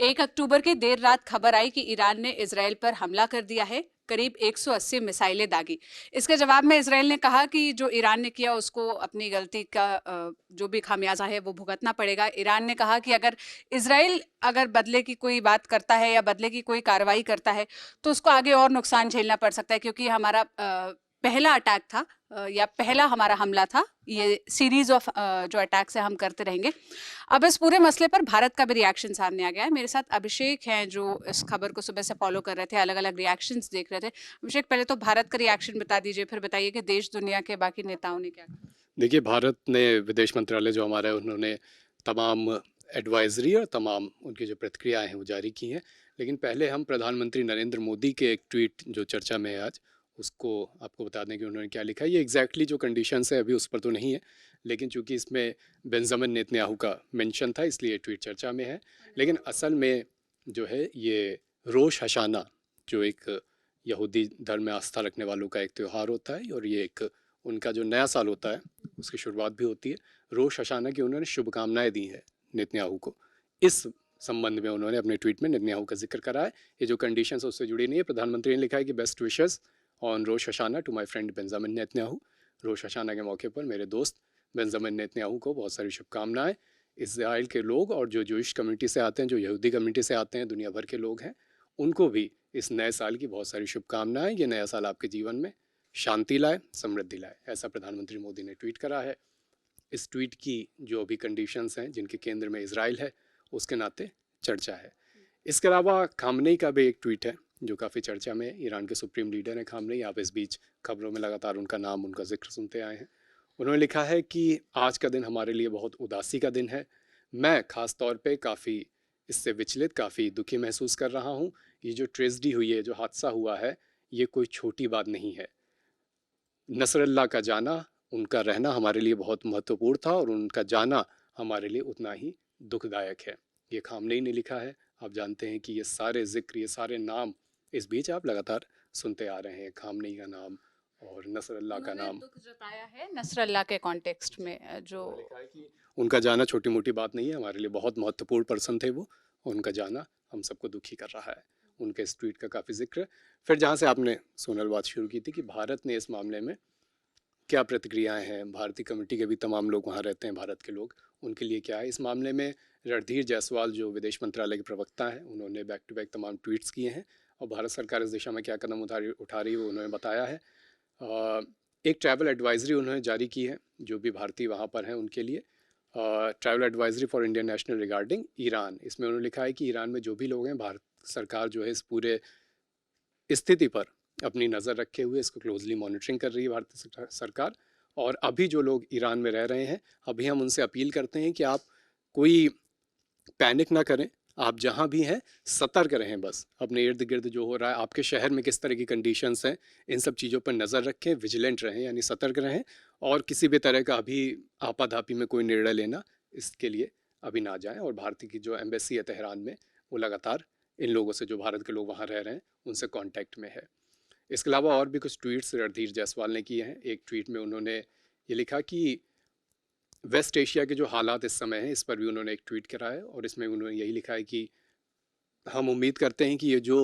1 अक्टूबर की देर रात खबर आई कि ईरान ने इजराइल पर हमला कर दिया है, करीब 180 मिसाइलें दागी। इसके जवाब में इजराइल ने कहा कि जो ईरान ने किया उसको अपनी गलती का जो भी खामियाजा है वो भुगतना पड़ेगा। ईरान ने कहा कि इजराइल अगर बदले की कोई बात करता है या बदले की कोई कार्रवाई करता है तो उसको आगे और नुकसान झेलना पड़ सकता है, क्योंकि हमारा पहला अटैक था या पहला हमारा हमला था। ये सीरीज ऑफ जो अटैक्स है हम करते रहेंगे। अब इस पूरे मसले पर भारत का भी रिएक्शन सामने आ गया है। मेरे साथ अभिषेक हैं जो इस खबर को सुबह से फॉलो कर रहे थे, अलग अलग रिएक्शंस देख रहे थे। अभिषेक, पहले तो भारत का रिएक्शन बता दीजिए, फिर बताइए कि देश दुनिया के बाकी नेताओं ने क्या कहा। देखिए, भारत ने विदेश मंत्रालय जो हमारा है उन्होंने तमाम एडवाइजरी और तमाम उनकी जो प्रतिक्रियाएं हैं वो जारी की हैं। लेकिन पहले हम प्रधानमंत्री नरेंद्र मोदी के एक ट्वीट जो चर्चा में है आज, उसको आपको बता दें कि उन्होंने क्या लिखा है। ये एग्जैक्टली जो कंडीशंस है अभी उस पर तो नहीं है, लेकिन चूंकि इसमें बेंजामिन नेतन्याहू का मेंशन था इसलिए ट्वीट चर्चा में है। लेकिन असल में जो है ये रोश हशाना, जो एक यहूदी धर्म में आस्था रखने वालों का एक त्यौहार होता है और ये एक उनका जो नया साल होता है उसकी शुरुआत भी होती है। रोश हशाना की उन्होंने शुभकामनाएं दी हैं नेतन्याहू को। इस संबंध में उन्होंने अपने ट्वीट में नेतन्याहू का जिक्र करा है। ये जो कंडीशंस उससे जुड़ी नहीं है। प्रधानमंत्री ने लिखा है कि best wishes on Rosh Hashanah to my friend Benjamin Netanyahu. Rosh Hashanah के मौके पर मेरे दोस्त बेंजामिन नेतन्याहू को बहुत सारी शुभकामनाएं। इसराइल के लोग और जो जूइश कम्युनिटी से आते हैं, जो यहूदी कम्युनिटी से आते हैं, दुनिया भर के लोग हैं, उनको भी इस नए साल की बहुत सारी शुभकामनाएं। ये नया साल आपके जीवन में शांति लाए, समृद्धि लाए, ऐसा प्रधानमंत्री मोदी ने ट्वीट करा है। इस ट्वीट की जो अभी कंडीशंस हैं जिनके केंद्र में इजराइल है उसके नाते चर्चा है। इसके अलावा खामनेई का भी एक ट्वीट है जो काफ़ी चर्चा में है। ईरान के सुप्रीम लीडर हैं खामनेई। आप इस बीच खबरों में लगातार उनका नाम, उनका जिक्र सुनते आए हैं। उन्होंने लिखा है कि आज का दिन हमारे लिए बहुत उदासी का दिन है। मैं ख़ास तौर पे काफ़ी इससे विचलित, काफ़ी दुखी महसूस कर रहा हूँ। ये जो ट्रेजिडी हुई है, जो हादसा हुआ है, ये कोई छोटी बात नहीं है। नसरल्ला का जाना, उनका रहना हमारे लिए बहुत महत्वपूर्ण था और उनका जाना हमारे लिए उतना ही दुखदायक है। ये खामनेई ने लिखा है। आप जानते हैं कि ये सारे जिक्र, ये सारे नाम इस बीच आप लगातार सुनते आ रहे हैं। खामनेई का नाम और नसरल्ला का नाम। दुख जताया है नसरल्ला के कॉन्टेक्स्ट में जो लिखा है कि उनका जाना छोटी मोटी बात नहीं है, हमारे लिए बहुत महत्वपूर्ण पर्सन थे वो। उनका जाना हम सबको दुखी कर रहा है। उनके इस ट्वीट का काफ़ी जिक्र। फिर जहाँ से आपने सोनल बात शुरू की थी कि भारत ने इस मामले में क्या प्रतिक्रियाएं हैं, भारतीय कमेटी के भी तमाम लोग वहाँ रहते हैं, भारत के लोग, उनके लिए क्या है इस मामले में। रणधीर जायसवाल जो विदेश मंत्रालय के प्रवक्ता हैं, उन्होंने बैक टू बैक तमाम ट्वीट्स किए हैं और भारत सरकार इस दिशा में क्या कदम उठा रही है वो उन्होंने बताया है। एक ट्रैवल एडवाइजरी उन्होंने जारी की है जो भी भारतीय वहाँ पर हैं उनके लिए। Travel advisory for Indian national regarding Iran. इसमें उन्होंने लिखा है कि ईरान में जो भी लोग हैं, भारत सरकार जो है इस पूरे स्थिति पर अपनी नज़र रखे हुए इसको क्लोजली मॉनिटरिंग कर रही है भारतीय सरकार। और अभी जो लोग ईरान में रह रहे हैं, अभी हम उनसे अपील करते हैं कि आप कोई पैनिक ना करें। आप जहाँ भी हैं सतर्क रहें। बस अपने इर्द गिर्द जो हो रहा है, आपके शहर में किस तरह की कंडीशंस हैं, इन सब चीज़ों पर नज़र रखें, विजिलेंट रहें यानी सतर्क रहें। और किसी भी तरह का अभी आपाधापी में कोई निर्णय लेना, इसके लिए अभी ना जाएं। और भारतीय की जो एम्बेसी है तेहरान में, वो लगातार इन लोगों से, जो भारत के लोग वहाँ रह रहे हैं, उनसे कांटेक्ट में है। इसके अलावा और भी कुछ ट्वीट्स रणधीर जायसवाल ने किए हैं। एक ट्वीट में उन्होंने ये लिखा कि वेस्ट एशिया के जो हालात इस समय हैं, इस पर भी उन्होंने एक ट्वीट करा है और इसमें उन्होंने यही लिखा है कि हम उम्मीद करते हैं कि ये जो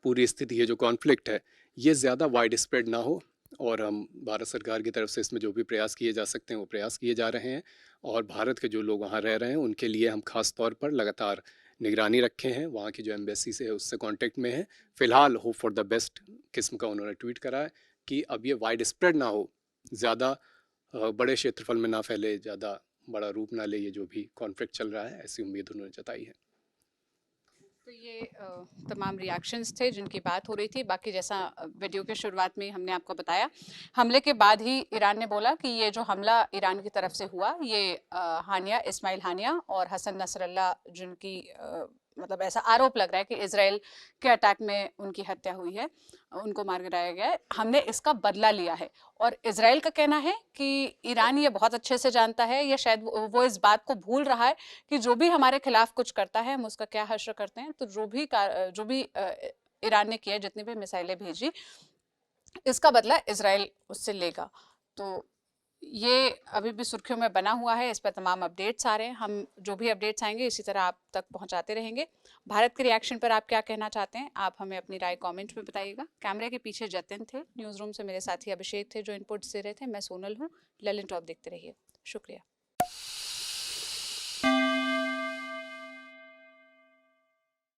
पूरी स्थिति है, जो कॉन्फ्लिक्ट है, ये ज़्यादा वाइड स्प्रेड ना हो और हम भारत सरकार की तरफ से इसमें जो भी प्रयास किए जा सकते हैं वो प्रयास किए जा रहे हैं। और भारत के जो लोग वहाँ रह रहे हैं उनके लिए हम खास तौर पर लगातार निगरानी रखे हैं। वहाँ की जो एम्बेसी से है उससे कांटेक्ट में है। फ़िलहाल होप फॉर द बेस्ट किस्म का उन्होंने ट्वीट करा है कि अब ये वाइड स्प्रेड ना हो, ज़्यादा बड़े क्षेत्रफल में ना फैले, ज़्यादा बड़ा रूप ना ले ये जो भी कॉन्फ्लिक्ट चल रहा है, ऐसी उम्मीद उन्होंने जताई है। तो ये तमाम रिएक्शंस थे जिनकी बात हो रही थी। बाकी जैसा वीडियो के शुरुआत में हमने आपको बताया, हमले के बाद ही ईरान ने बोला कि ये जो हमला ईरान की तरफ से हुआ, ये हानिया, इस्माइल हानिया और हसन नसरल्ला, जिनकी मतलब ऐसा आरोप लग रहा है कि इजराइल के अटैक में उनकी हत्या हुई है, उनको मार गिराया गया है, हमने इसका बदला लिया है। और इजराइल का कहना है कि ईरान ये बहुत अच्छे से जानता है, या शायद वो इस बात को भूल रहा है कि जो भी हमारे खिलाफ कुछ करता है हम उसका क्या हश्र करते हैं। तो जो भी ईरान ने किया, जितनी भी मिसाइलें भेजी, इसका बदला इजराइल उससे लेगा। तो ये अभी भी सुर्खियों में बना हुआ है, इस पर तमाम अपडेट्स आ रहे हैं। हम जो भी अपडेट्स आएंगे इसी तरह आप तक पहुंचाते रहेंगे। भारत के रिएक्शन पर आप क्या कहना चाहते हैं, आप हमें अपनी राय कमेंट में बताइएगा। कैमरे के पीछे जतिन थे, न्यूज़ रूम से मेरे साथी अभिषेक थे जो इनपुट्स दे रहे थे। मैं सोनल हूँ। ललित टॉप देखते रहिए। शुक्रिया।